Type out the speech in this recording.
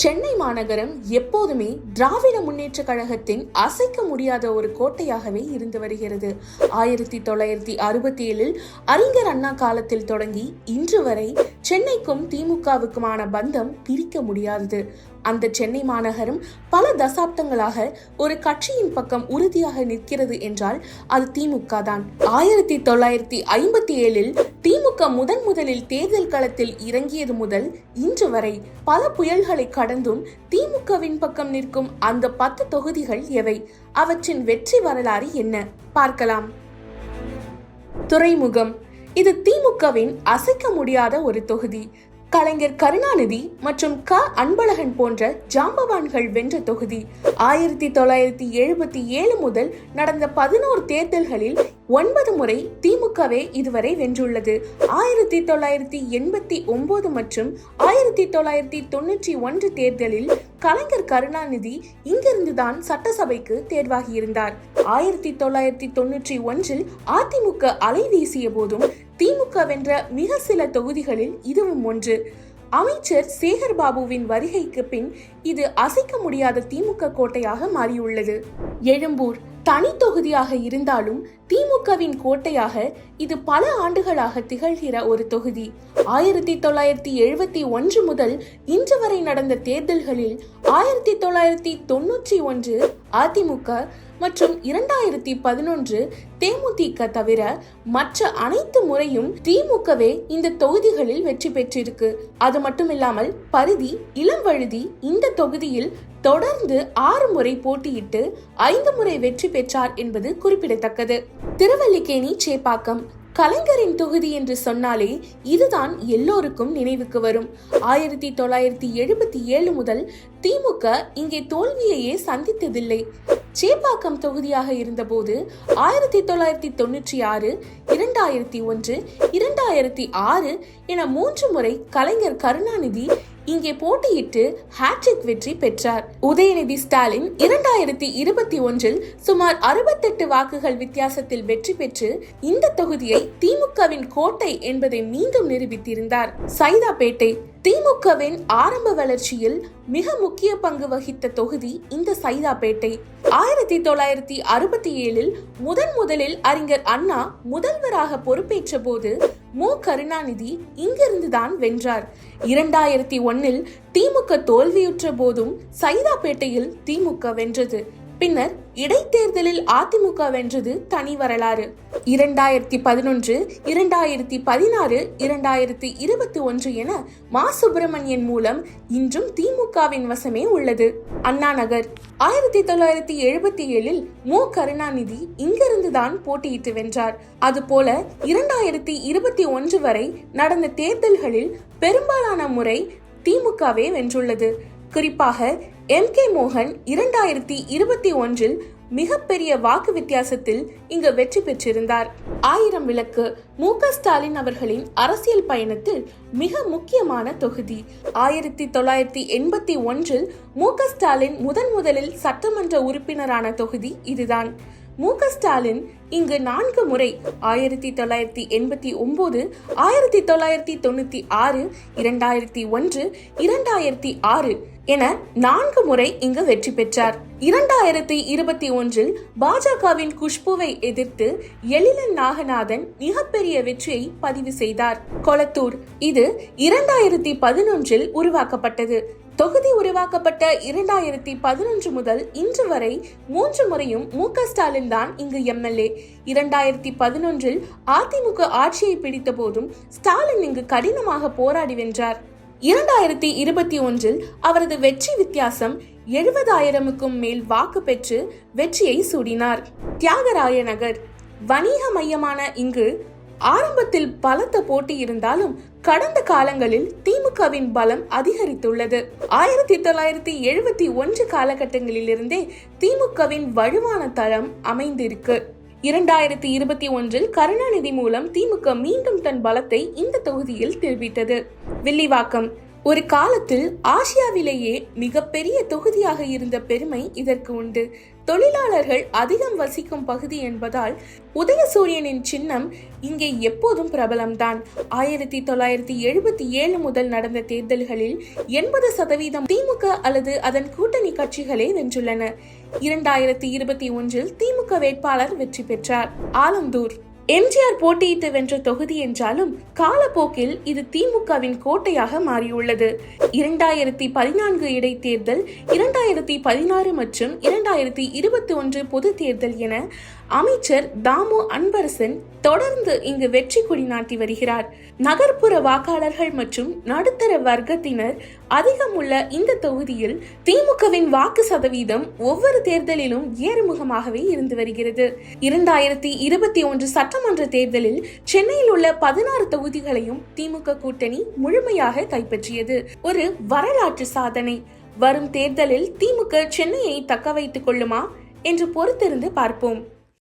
சென்னை மாநகரம் எப்போதுமே திராவிட முன்னேற்ற கழகத்தின் அசைக்க முடியாத ஒரு கோட்டையாகவே இருந்து வருகிறது. 1967 அறிஞர் அண்ணா காலத்தில் தொடங்கி இன்று வரை சென்னைக்கும் திமுகவுக்குமான பந்தம் பிரிக்க முடியாதது. அந்த சென்னை மாநகரம் பல தசாப்தங்களாக ஒரு கட்சியின் பக்கம் உறுதியாக நிற்கிறது என்றால் அது திமுக தான். 1957 திமுக முதலில் தேர்தல் களத்தில் இறங்கியது முதல் இன்று வரை பல புயல்களை கடந்தும் திமுகவின் பக்கம் நிற்கும் அந்த 10 தொகுதிகள் எவை? அவற்றின் வெற்றி வரலாறு என்ன? பார்க்கலாம். துறைமுகம். இது திமுகவின் அசைக்க முடியாத ஒரு தொகுதி. கலைஞர் கருணாநிதி மற்றும் அன்பழகன் போன்ற ஜாம்பவான்கள் வென்ற தொகுதி. 1977 முதல் நடந்த 11 தேர்தல்களில் 9 முறை திமுகவே இதுவரை வென்றுள்ளது. 1989 மற்றும் 1991 தேர்தலில் கலைஞர் கருணாநிதி இங்கிருந்துதான் சட்டசபைக்கு தேர்வாகியிருந்தார். 1991 அதிமுக அலை வீசிய போதும் திமுக வென்ற மிக சில தொகுதிகளில் இதுவும் ஒன்று. அமைச்சர் சேகர் பாபுவின் வருகைக்கு பின் இது அசைக்க முடியாத திமுக கோட்டையாக மாறியுள்ளது. எழும்பூர் தனி தொகுதியாக இருந்தாலும் திமுகவின் கோட்டையாக இது பல ஆண்டுகளாக திகழ்கிற ஒரு தொகுதி. 1971 முதல் இன்று வரை நடந்த தேர்தல்களில் 1991 அதிமுக மற்றும் 2011 தேமுதிக தவிர மற்ற அனைத்து முறையும் திமுகவே இந்த தொகுதிகளில் வெற்றி பெற்றிருக்கு. அது மட்டுமில்லாமல் பரிதி இளம்வழுதி இந்த தொகுதியில் தொடர்ந்து 6 முறை போட்டியிட்டு 5 முறை வெற்றி பெற்றார் என்பது குறிப்பிடத்தக்கது. திருவல்லிக்கேணி சேப்பாக்கம் கலைஞரின் தொகுதி என்று சொன்னாலே இதுதான் எல்லோருக்கும் நினைவுக்கு வரும். 1977 முதல் திமுக இங்கே தோல்வியையே சந்தித்ததில்லை. சேப்பாக்கம் தொகுதியாக இருந்தபோது 1996, 2001, 2006 என 3 முறை கலைஞர் கருணாநிதி இங்கே போட்டியிட்டு ஹாட்ரிக் வெற்றி பெற்றார். உதயநிதி ஸ்டாலின் 2021 சுமார் 68 வாக்குகள் வித்தியாசத்தில் வெற்றி பெற்று இந்த தொகுதியை திமுகவின் கோட்டை என்பதை மீண்டும் நிரூபித்திருந்தார். சைதாப்பேட்டை திமுகவின் ஆரம்ப வளர்ச்சியில் மிக முக்கிய பங்கு வகித்த தொகுதி இந்த சைதாப்பேட்டை. 1967 முதலில் அறிஞர் அண்ணா முதல்வராக பொறுப்பேற்ற போது மு. கருணாநிதி இங்கிருந்துதான் வென்றார். 2001 திமுக தோல்வியுற்ற போதும் சைதாப்பேட்டையில் திமுக வென்றது. பின்னர் இடைத்தேர்தலில் அதிமுக வென்றது தனி வரலாறு. 2011, 2016, 2021 என மா. சுப்பிரமணியன் மூலம் இன்றும் திமுகவின் வசமே உள்ளது. அண்ணா நகர் 1977 மு. கருணாநிதி இங்கிருந்துதான் போட்டியிட்டு வென்றார். அதுபோல 2021 வரை நடந்த தேர்தல்களில் பெரும்பாலான முறை திமுகவே வென்றுள்ளது. குறிப்பாக M.K. மோகன் 2021 மிகப்பெரிய வாக்கு வித்தியாசத்தில் இங்கு வெற்றி பெற்றிருந்தார். 1000 விளக்கு மு. க. ஸ்டாலின் அவர்களின் அரசியல் பயணத்தில் மிக முக்கியமான தொகுதி. 1981 மு. க. ஸ்டாலின் முதலில் சட்டமன்ற உறுப்பினரான தொகுதி இதுதான். மு. க. ஸ்டாலின் இங்கு 4 முறை 1989, 1996, 2001, 2006 என 4 முறை இங்கு வெற்றி பெற்றார். 2021 பாஜகவின் குஷ்புவை எதிர்த்து எழிலன் நாகநாதன் மிகப்பெரிய வெற்றியை பதிவு செய்தார். கொளத்தூர் இது 2011 உருவாக்கப்பட்டது. தொகுதி உருவாக்கப்பட்ட 2011 முதல் இன்று வரை 3 முறையும் மு. க. ஸ்டாலின் தான் இங்கு எம்எல்ஏ. 2011 அதிமுக ஆட்சியை பிடித்த போதும் ஸ்டாலின் இங்கு கடினமாக போராடி வென்றார். 2021 அவரது வெற்றி வித்தியாசம் 70,000க்கும் மேல் வாக்கு பெற்று வெற்றியை சூடினார். தியாகராய நகர் வணிக மையமான இங்கு ஆரம்பத்தில் பலத்த போட்டி இருந்தாலும் கடந்த காலங்களில் திமுகவின் பலம் அதிகரித்துள்ளது. 1971 காலகட்டங்களிலிருந்தே திமுகவின் வலுவான தளம் அமைந்திருக்கு. 2021 கருணாநிதி மூலம் திமுக மீண்டும் தன் பலத்தை இந்த தொகுதியில் தெரிவித்தது. வில்லிவாக்கம் ஒரு காலத்தில் ஆசியாவிலேயே மிகப்பெரிய தொகுதியாக இருந்த பெருமை இதற்கு உண்டு. தொழிலாளர்கள் அதிகம் வசிக்கும் பகுதி என்பதால் உதயசூரியனின் சின்னம் இங்கே எப்போதும் பிரபலம்தான். 1977 முதல் நடந்த தேர்தல்களில் 80% திமுக அல்லது அதன் கூட்டணி கட்சிகளே வென்றுள்ளன. 2021 திமுக வேட்பாளர் வெற்றி பெற்றார். ஆலந்தூர் எம்ஜிஆர் போட்டியிட்டு வென்ற தொகுதி என்றாலும் காலப்போக்கில் இது திமுகவின் கோட்டையாக மாறியுள்ளது. 2014 இடைத்தேர்தல், 2016 மற்றும் 2021 பொது தேர்தல் என அமைச்சர் தாமு அன்பரசன் தொடர்ந்து இங்கு வெற்றி கொடி நாட்டி வருகிறார். நகர்ப்புற வாக்காளர்கள் மற்றும் நடுத்தர வர்க்கத்தினர் அதிகம் உள்ள இந்த தொகுதியில் திமுகவின் வாக்கு சதவீதம் ஒவ்வொரு தேர்தலிலும் ஏறுமுகமாகவே இருந்து வருகிறது. 2021 சட்டமன்ற தேர்தலில் சென்னையில் உள்ள 16 தொகுதிகளையும் திமுக கூட்டணி முழுமையாக கைப்பற்றியது. ஒரு வரலாற்று சாதனை. வரும் தேர்தலில் திமுக சென்னையை தக்க வைத்துக் கொள்ளுமா என்று பொறுத்திருந்து பார்ப்போம்.